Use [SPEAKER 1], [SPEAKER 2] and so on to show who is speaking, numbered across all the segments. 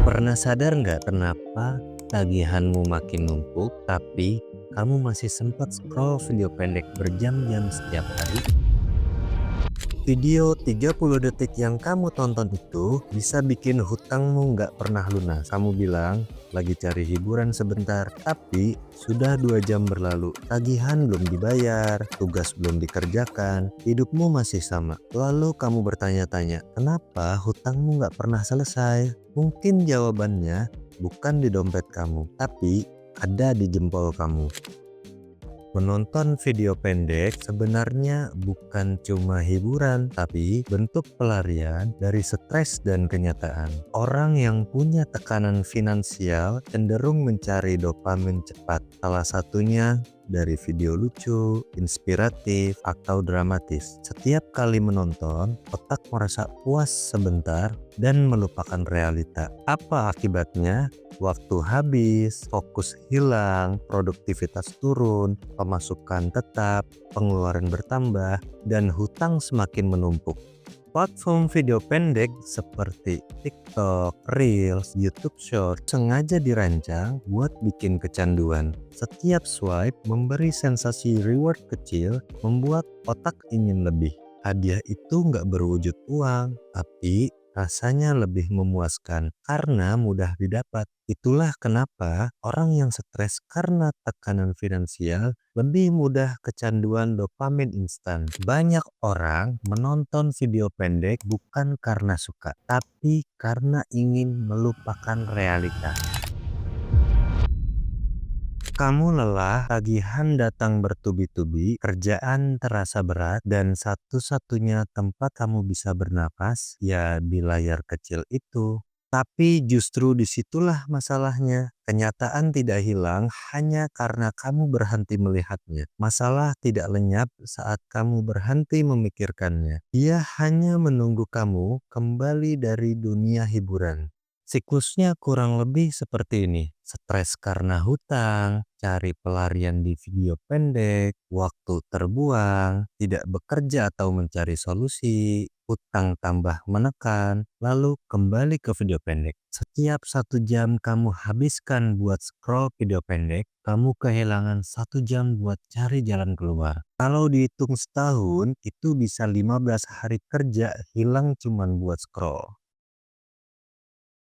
[SPEAKER 1] Pernah sadar nggak kenapa tagihanmu makin numpuk, tapi kamu masih sempat scroll video pendek berjam-jam setiap hari? Video 30 detik yang kamu tonton itu bisa bikin hutangmu nggak pernah lunas. Kamu bilang lagi cari hiburan sebentar, tapi sudah 2 jam berlalu. Tagihan belum dibayar, tugas belum dikerjakan, hidupmu masih sama. Lalu kamu bertanya-tanya, kenapa hutangmu nggak pernah selesai? Mungkin jawabannya bukan di dompet kamu, tapi ada di jempol kamu. Menonton video pendek sebenarnya bukan cuma hiburan, tapi bentuk pelarian dari stres dan kenyataan. Orang yang punya tekanan finansial cenderung mencari dopamin cepat. Salah satunya dari video lucu, inspiratif, atau dramatis. Setiap kali menonton, otak merasa puas sebentar dan melupakan realita. Apa akibatnya? Waktu habis, fokus hilang, produktivitas turun, pemasukan tetap, pengeluaran bertambah, dan hutang semakin menumpuk. Platform video pendek seperti TikTok, Reels, YouTube Short sengaja dirancang buat bikin kecanduan. Setiap swipe memberi sensasi reward kecil, membuat otak ingin lebih. Hadiah itu nggak berwujud uang, tapi rasanya lebih memuaskan karena mudah didapat. Itulah kenapa orang yang stres karena tekanan finansial lebih mudah kecanduan dopamin instan. Banyak orang menonton video pendek bukan karena suka, tapi karena ingin melupakan realita. Kamu lelah, tagihan datang bertubi-tubi, kerjaan terasa berat, dan satu-satunya tempat kamu bisa bernapas ya di layar kecil itu. Tapi justru disitulah masalahnya. Kenyataan tidak hilang hanya karena kamu berhenti melihatnya. Masalah tidak lenyap saat kamu berhenti memikirkannya. Ia hanya menunggu kamu kembali dari dunia hiburan. Siklusnya kurang lebih seperti ini. Stres karena hutang, cari pelarian di video pendek, waktu terbuang, tidak bekerja atau mencari solusi, hutang tambah menekan, lalu kembali ke video pendek. Setiap 1 jam kamu habiskan buat scroll video pendek, kamu kehilangan 1 jam buat cari jalan keluar. Kalau dihitung setahun, itu bisa 15 hari kerja hilang cuman buat scroll.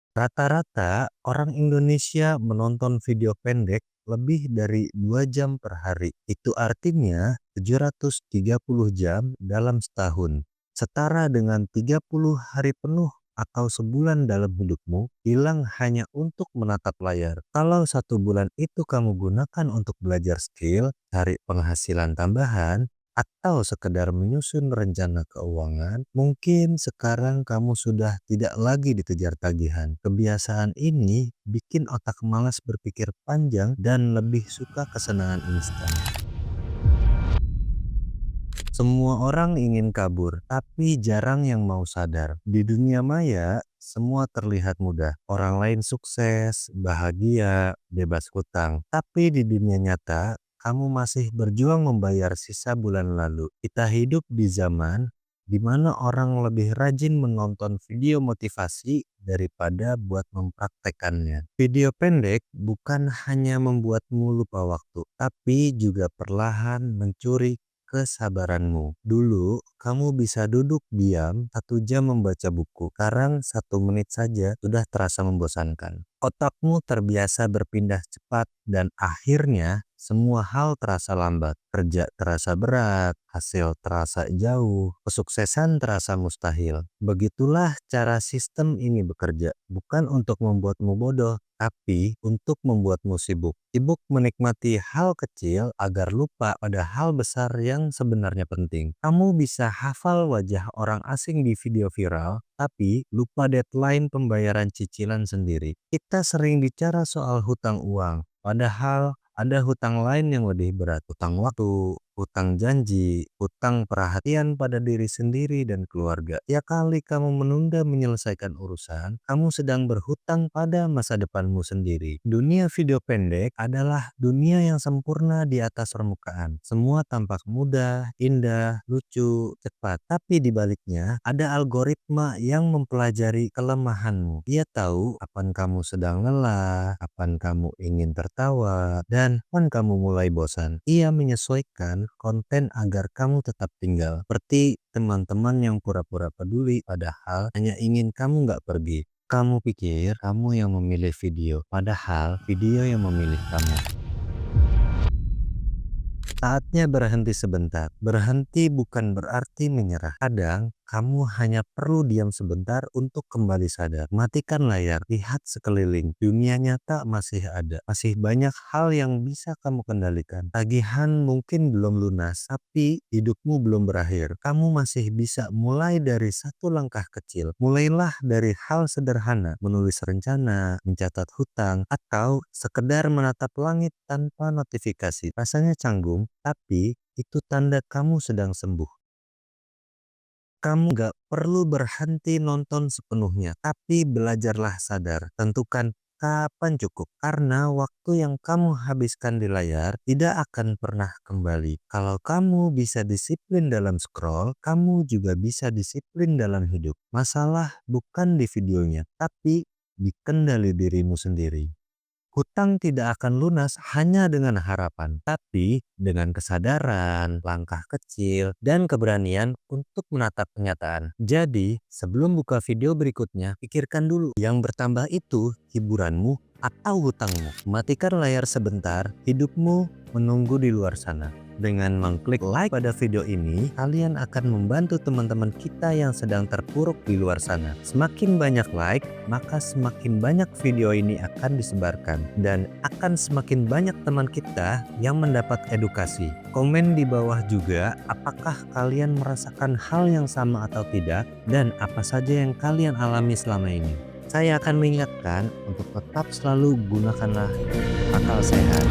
[SPEAKER 1] Rata-rata orang Indonesia menonton video pendek lebih dari 2 jam per hari. Itu artinya 730 jam dalam setahun. Setara dengan 30 hari penuh atau sebulan dalam hidupmu hilang hanya untuk menatap layar. Kalau 1 bulan itu kamu gunakan untuk belajar skill, cari penghasilan tambahan, atau sekedar menyusun rencana keuangan, mungkin sekarang kamu sudah tidak lagi dikejar tagihan. Kebiasaan ini bikin otak malas berpikir panjang dan lebih suka kesenangan instan. Semua orang ingin kabur, tapi jarang yang mau sadar. Di dunia maya, semua terlihat mudah. Orang lain sukses, bahagia, bebas hutang. Tapi di dunia nyata, kamu masih berjuang membayar sisa bulan lalu. Kita hidup di zaman di mana orang lebih rajin menonton video motivasi daripada buat mempraktekannya. Video pendek bukan hanya membuatmu lupa waktu, tapi juga perlahan mencuri kesabaranmu. Dulu, kamu bisa duduk diam 1 jam membaca buku. Sekarang 1 menit saja sudah terasa membosankan. Otakmu terbiasa berpindah cepat dan akhirnya semua hal terasa lambat. Kerja terasa berat, hasil terasa jauh, kesuksesan terasa mustahil. Begitulah cara sistem ini bekerja. Bukan untuk membuatmu bodoh, tapi untuk membuatmu sibuk. Sibuk menikmati hal kecil agar lupa pada hal besar yang sebenarnya penting. Kamu bisa hafal wajah orang asing di video viral, tapi lupa deadline pembayaran cicilan sendiri. Kita sering bicara soal hutang uang, padahal ada hutang lain yang lebih berat, hutang waktu, hutang janji, hutang perhatian pada diri sendiri dan keluarga. Tiap kali kamu menunda menyelesaikan urusan, kamu sedang berhutang pada masa depanmu sendiri. Dunia video pendek adalah dunia yang sempurna di atas permukaan. Semua tampak mudah, indah, lucu, cepat. Tapi di baliknya ada algoritma yang mempelajari kelemahanmu. Dia tahu kapan kamu sedang lelah, kapan kamu ingin tertawa, dan kapan kamu mulai bosan. Ia menyesuaikan konten agar kamu tetap tinggal. Seperti teman-teman yang pura-pura peduli padahal hanya ingin kamu nggak pergi. Kamu pikir kamu yang memilih video, padahal video yang memilih kamu. Saatnya berhenti sebentar. Berhenti bukan berarti menyerah. Kadang, kamu hanya perlu diam sebentar untuk kembali sadar. Matikan layar, lihat sekeliling. Dunia nyata masih ada. Masih banyak hal yang bisa kamu kendalikan. Tagihan mungkin belum lunas, tapi hidupmu belum berakhir. Kamu masih bisa mulai dari satu langkah kecil. Mulailah dari hal sederhana, menulis rencana, mencatat hutang, atau sekedar menatap langit tanpa notifikasi. Rasanya canggung, tapi itu tanda kamu sedang sembuh. Kamu gak perlu berhenti nonton sepenuhnya, tapi belajarlah sadar. Tentukan kapan cukup, karena waktu yang kamu habiskan di layar tidak akan pernah kembali. Kalau kamu bisa disiplin dalam scroll, kamu juga bisa disiplin dalam hidup. Masalah bukan di videonya, tapi di kendali dirimu sendiri. Hutang tidak akan lunas hanya dengan harapan, tapi dengan kesadaran, langkah kecil, dan keberanian untuk menatap kenyataan. Jadi, sebelum buka video berikutnya, pikirkan dulu yang bertambah itu hiburanmu atau hutangmu. Matikan layar sebentar, hidupmu menunggu di luar sana. Dengan mengklik like pada video ini, kalian akan membantu teman-teman kita yang sedang terpuruk di luar sana. Semakin banyak like, maka semakin banyak video ini akan disebarkan. Dan akan semakin banyak teman kita yang mendapat edukasi. Komen di bawah juga, apakah kalian merasakan hal yang sama atau tidak, dan apa saja yang kalian alami selama ini. Saya akan mengingatkan untuk tetap selalu gunakanlah akal sehat.